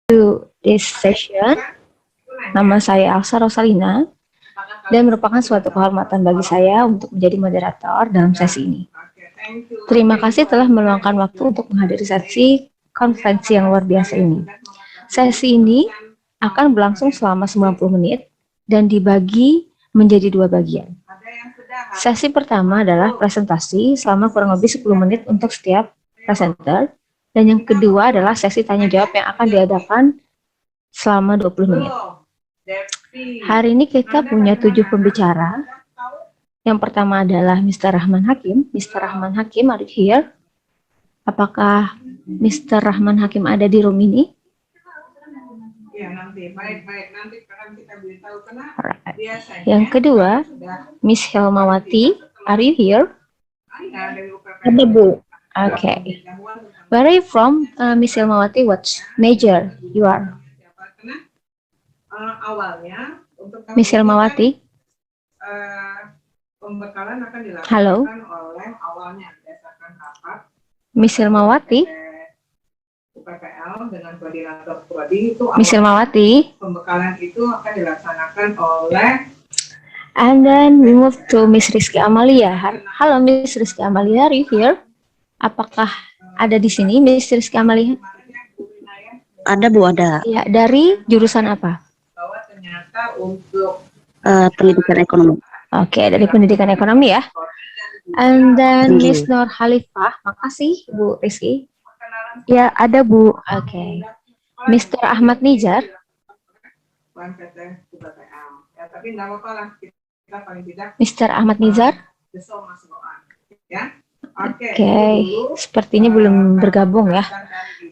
to this session. Nama saya Elsa Rosalina dan merupakan suatu kehormatan bagi saya untuk menjadi moderator dalam sesi ini. Terima kasih telah meluangkan waktu untuk menghadiri sesi konferensi yang luar biasa ini. Sesi ini akan berlangsung selama 90 menit dan dibagi menjadi dua bagian. Sesi pertama adalah presentasi selama kurang lebih 10 menit untuk setiap presenter. Dan yang kedua adalah sesi tanya jawab yang akan diadakan selama 20 menit. Hari ini kita punya 7 pembicara. Yang pertama adalah Mr. Rahman Hakim. Mr. Rahman Hakim, are you here? Apakah Mr. Rahman Hakim ada di room ini? Ya, nanti. Baik. Nanti akan kita beritahu kenapa. Right. Yang kedua, Miss Helmawati, are you here? Ada, Bu. Okay. Where are you from, Miss Helmawati? What major you are? Awalnya untuk Miss Helmawati? Pembekalan akan dilakukan Halo? oleh awalnya berdasarkan rapat Miss Helmawati? UPPL dengan koordinator prodi itu. Miss Helmawati? Pembekalan itu akan dilaksanakan oleh. And then we move to Miss Rizky Amalia. Halo Miss Rizky Amalia, are you here? Apakah ada di sini Miss Rizky Amalia? Ada, Bu, ada. Ya, dari jurusan apa? Bahwa ternyata untuk Pendidikan ekonomi. Oke, dari pendidikan ekonomi ya. And then Miss Nur Khalifah, makasih Bu Rizky. Ya, ada, Bu. Oke. Mr. Ahmad Nizar. Ya, tapi nggak apa-apa lah, kita paling tidak. Mr. Ahmad Nizar. Ya. Oke, sepertinya belum bergabung ya.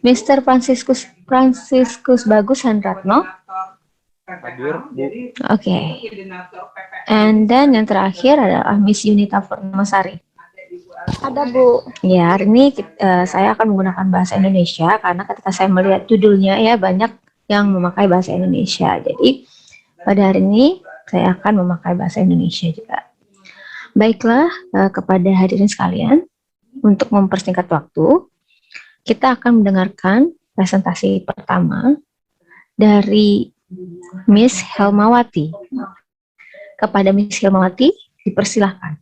Mr. Franciscus Bagus Handratno. Hadir, Bu. Oke. And then yang terakhir adalah Miss Yunita Purnamasari. Ada, Bu. Ya, hari ini saya akan menggunakan bahasa Indonesia karena ketika saya melihat judulnya ya banyak yang memakai bahasa Indonesia. Jadi pada hari ini saya akan memakai bahasa Indonesia juga. Baiklah, kepada hadirin sekalian, untuk mempersingkat waktu, kita akan mendengarkan presentasi pertama dari Miss Helmawati. Kepada Miss Helmawati, dipersilahkan.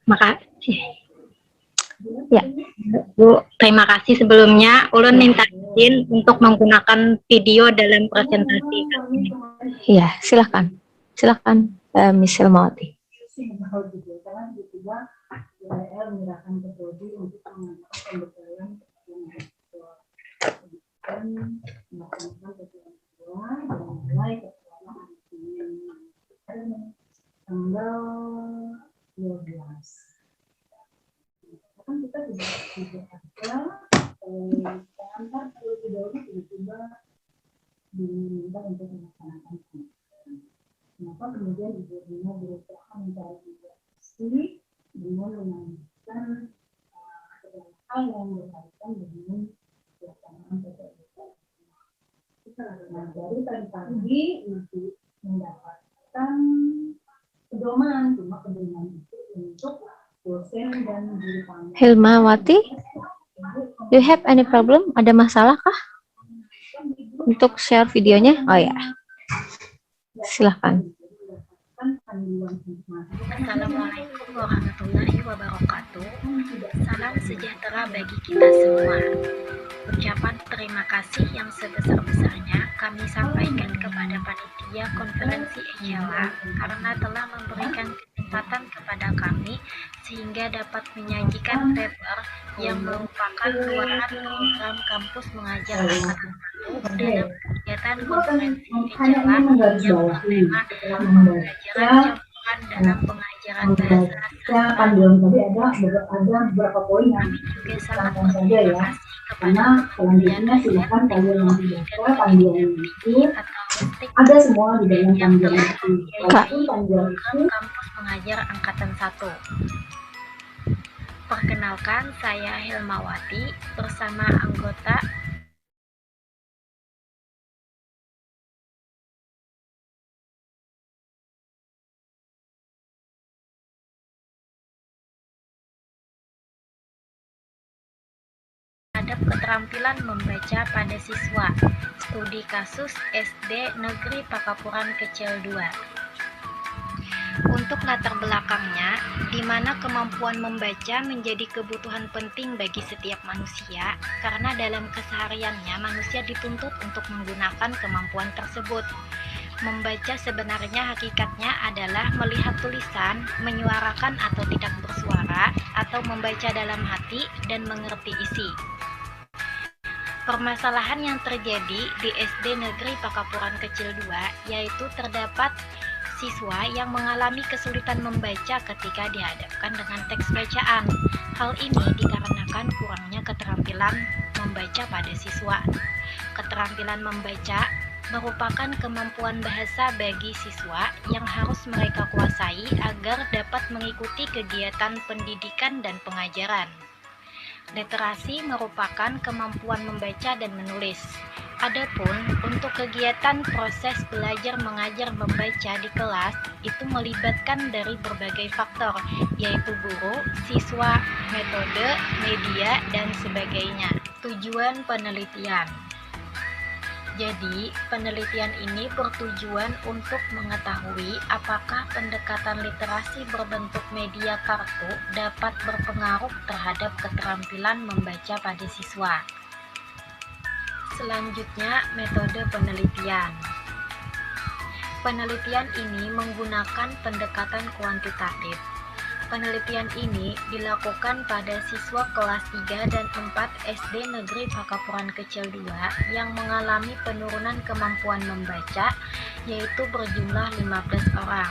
Makasih. Ya, Bu, terima kasih sebelumnya. Ulun minta izin untuk menggunakan video dalam presentasi kami. ya, silakan. Silakan, Miss Helmawati. Tanggal 12. Kan kita tidak antar terlebih dahulu tiba-tiba diminta untuk melaksanakan. Kenapa kemudian Ibu Rina berusaha mencari informasi dengan menanyakan hal yang berkaitan dengan pelaksanaan PPLK. Kita dari pagi untuk mendapatkan pedoman, cuma pedoman itu untuk dosen dan guru kami. Helmawati, you have any problem? Ada masalah kah? Untuk share videonya? Oh ya, silahkan. Assalamualaikum warahmatullahi wabarakatuh. Salam sejahtera bagi kita semua. Ucapan terima kasih yang sebesar-besarnya kami sampaikan kepada panitia konferensi EJALA karena telah memberikan kesempatan kepada kami sehingga dapat menyajikan paper yang merupakan luaran program kampus mengajar angkatan 1 dalam kegiatan konferensi EJALA yang bertema pembelajaran campuran dalam pengajaran bahasa sastra. Ada beberapa poin yang Kami juga sangat saja berterima ya. kasih kepada Karena Kementerian selanjutnya Riset, silakan kalian yang Teknologi dibaca dan panduan Pendidikan itu Tinggi atau Ristek ada semua di dalam yang panduan telah itu. Walaupun membiayai panduan program itu kampus mengajar angkatan 1. Perkenalkan, saya Helmawati bersama anggota terhadap keterampilan membaca pada siswa. Studi kasus SD Negeri Pakapuran Kecil 2. Untuk latar belakangnya, di mana kemampuan membaca menjadi kebutuhan penting bagi setiap manusia, karena dalam kesehariannya manusia dituntut untuk menggunakan kemampuan tersebut. Membaca sebenarnya hakikatnya adalah melihat tulisan, menyuarakan atau tidak bersuara, atau membaca dalam hati dan mengerti isi. Permasalahan yang terjadi di SD Negeri Pakapuran Kecil 2 yaitu terdapat siswa yang mengalami kesulitan membaca ketika dihadapkan dengan teks bacaan. Hal ini dikarenakan kurangnya keterampilan membaca pada siswa. Keterampilan membaca merupakan kemampuan bahasa bagi siswa yang harus mereka kuasai agar dapat mengikuti kegiatan pendidikan dan pengajaran. Literasi merupakan kemampuan membaca dan menulis. Adapun untuk kegiatan proses belajar mengajar membaca di kelas itu melibatkan dari berbagai faktor, yaitu guru, siswa, metode, media, dan sebagainya. Tujuan penelitian. Jadi, penelitian ini bertujuan untuk mengetahui apakah pendekatan literasi berbentuk media kartu dapat berpengaruh terhadap keterampilan membaca pada siswa. Selanjutnya, metode penelitian. Penelitian ini menggunakan pendekatan kuantitatif. Penelitian ini dilakukan pada siswa kelas 3 dan 4 SD Negeri Pakapuran Kecil 2 yang mengalami penurunan kemampuan membaca, yaitu berjumlah 15 orang.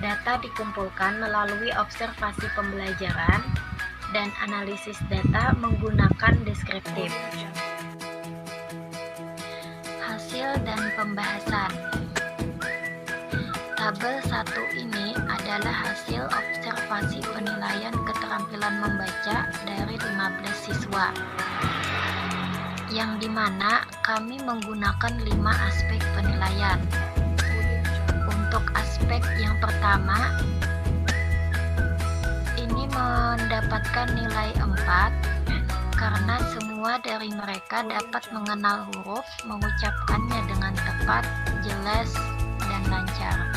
Data dikumpulkan melalui observasi pembelajaran dan analisis data menggunakan deskriptif. Hasil dan pembahasan. Tabel 1 ini adalah hasil observasi penilaian keterampilan membaca dari 15 siswa, yang dimana kami menggunakan 5 aspek penilaian. Untuk aspek yang pertama, ini mendapatkan nilai 4 karena semua dari mereka dapat mengenal huruf, mengucapkannya dengan tepat, jelas, dan lancar.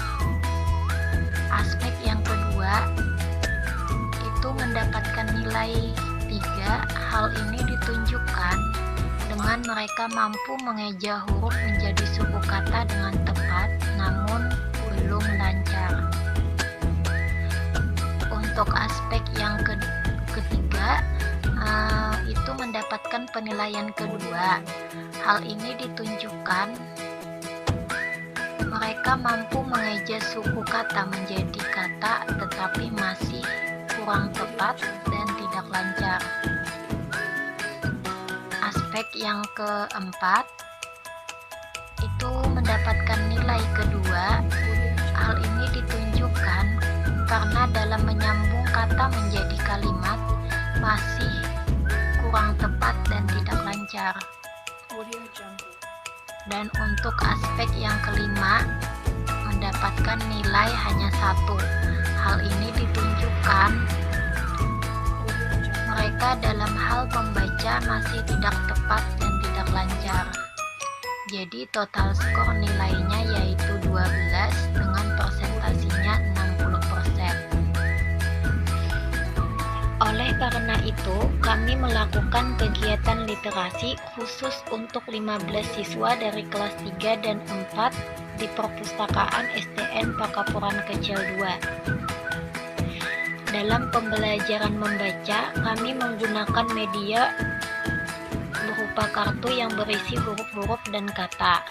Aspek yang kedua itu mendapatkan nilai 3. Hal ini ditunjukkan dengan mereka mampu mengeja huruf menjadi suku kata dengan tepat namun belum lancar. Untuk aspek yang ketiga itu mendapatkan penilaian kedua. Hal ini ditunjukkan mereka mampu mengeja suku kata menjadi kata tetapi masih kurang tepat dan tidak lancar. Aspek yang keempat itu mendapatkan nilai kedua. Hal ini ditunjukkan karena dalam menyambung kata menjadi kalimat masih kurang tepat dan tidak lancar. Dan untuk aspek yang kelima mendapatkan nilai hanya 1. Hal ini ditunjukkan mereka dalam hal membaca masih tidak tepat dan tidak lancar. Jadi total skor nilainya yaitu 12 dengan persentasinya 60%. Oleh karena itu, kami melakukan kegiatan literasi khusus untuk 15 siswa dari kelas 3 dan 4 di Perpustakaan SDN Pakapuran Kecil 2. Dalam pembelajaran membaca, kami menggunakan media berupa kartu yang berisi huruf-huruf dan kata.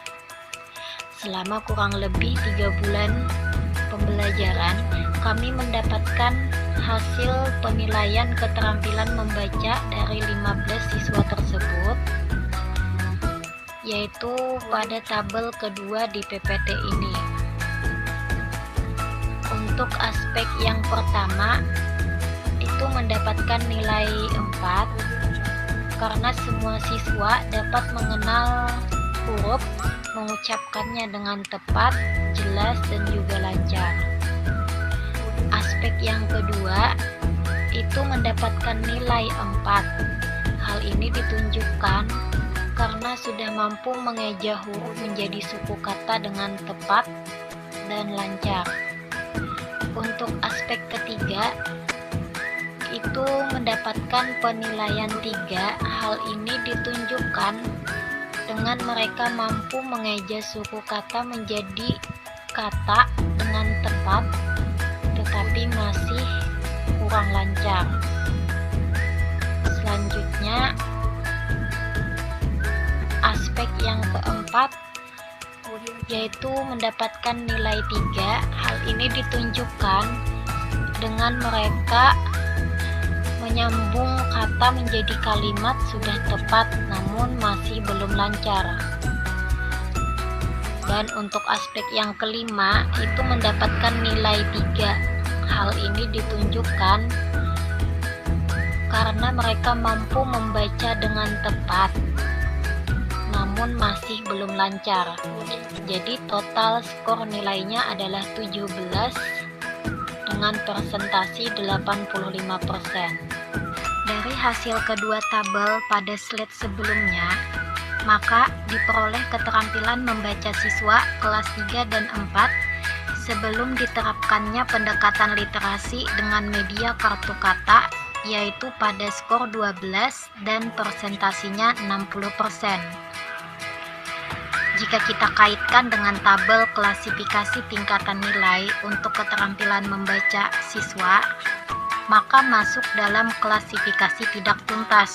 Selama kurang lebih 3 bulan pembelajaran, kami mendapatkan hasil penilaian keterampilan membaca dari 15 siswa tersebut, yaitu pada tabel kedua di PPT ini. Untuk aspek yang pertama itu mendapatkan nilai 4 karena semua siswa dapat mengenal huruf, mengucapkannya dengan tepat, jelas, dan juga lancar. Aspek yang kedua itu mendapatkan nilai 4. Hal ini ditunjukkan karena sudah mampu mengeja huruf menjadi suku kata dengan tepat dan lancar. Untuk aspek ketiga, itu mendapatkan penilaian 3. Hal ini ditunjukkan dengan mereka mampu mengeja suku kata menjadi kata dengan tepat, tetapi masih kurang lancar. Selanjutnya, aspek yang keempat yaitu mendapatkan nilai 3. Hal ini ditunjukkan dengan mereka menyambung kata menjadi kalimat sudah tepat namun masih belum lancar. Dan untuk aspek yang kelima itu mendapatkan nilai 3. Hal ini ditunjukkan karena mereka mampu membaca dengan tepat namun masih belum lancar. Jadi total skor nilainya adalah 17 dengan persentasi 85%. Dari hasil kedua tabel pada slide sebelumnya, maka diperoleh keterampilan membaca siswa kelas 3 dan 4 sebelum diterapkannya pendekatan literasi dengan media kartu kata, yaitu pada skor 12 dan persentasinya 60%. Jika kita kaitkan dengan tabel klasifikasi tingkatan nilai untuk keterampilan membaca siswa, maka masuk dalam klasifikasi tidak tuntas,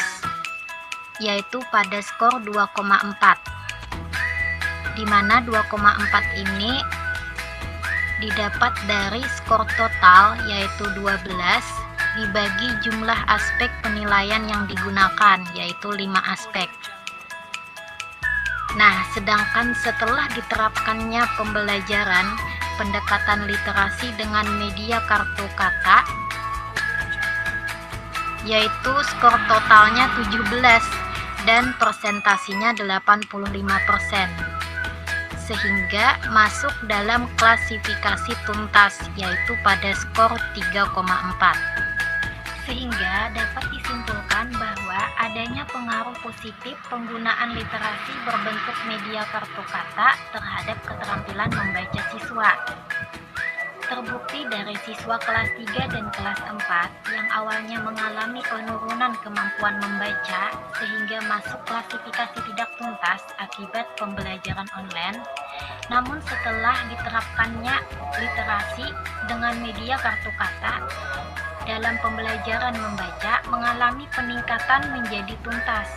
yaitu pada skor 2,4, di mana 2,4 ini didapat dari skor total yaitu 12 dibagi jumlah aspek penilaian yang digunakan, yaitu 5 aspek. Nah, sedangkan setelah diterapkannya pembelajaran pendekatan literasi dengan media kartu kata, yaitu skor totalnya 17 dan persentasinya 85%, sehingga masuk dalam klasifikasi tuntas, yaitu pada skor 3,4. Sehingga dapat disimpulkan bahwa adanya pengaruh positif penggunaan literasi berbentuk media kartu kata terhadap keterampilan membaca siswa. Terbukti dari siswa kelas 3 dan kelas 4 yang awalnya mengalami penurunan kemampuan membaca sehingga masuk klasifikasi tidak tuntas akibat pembelajaran online. Namun setelah diterapkannya literasi dengan media kartu kata dalam pembelajaran membaca mengalami peningkatan menjadi tuntas.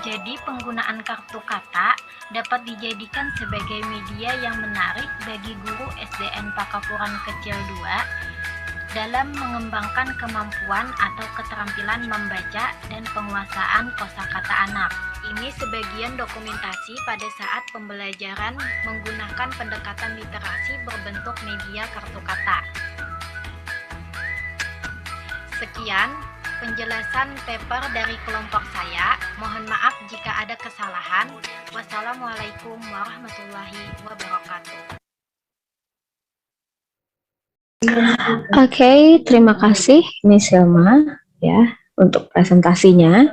Jadi penggunaan kartu kata dapat dijadikan sebagai media yang menarik bagi guru SDN Pakapuran Kecil 2 dalam mengembangkan kemampuan atau keterampilan membaca dan penguasaan kosakata anak. Ini sebagian dokumentasi pada saat pembelajaran menggunakan pendekatan literasi berbentuk media kartu kata. Sekian penjelasan paper dari kelompok saya. Mohon maaf jika ada kesalahan. Wassalamualaikum warahmatullahi wabarakatuh. Oke, terima kasih Miss Selma ya untuk presentasinya.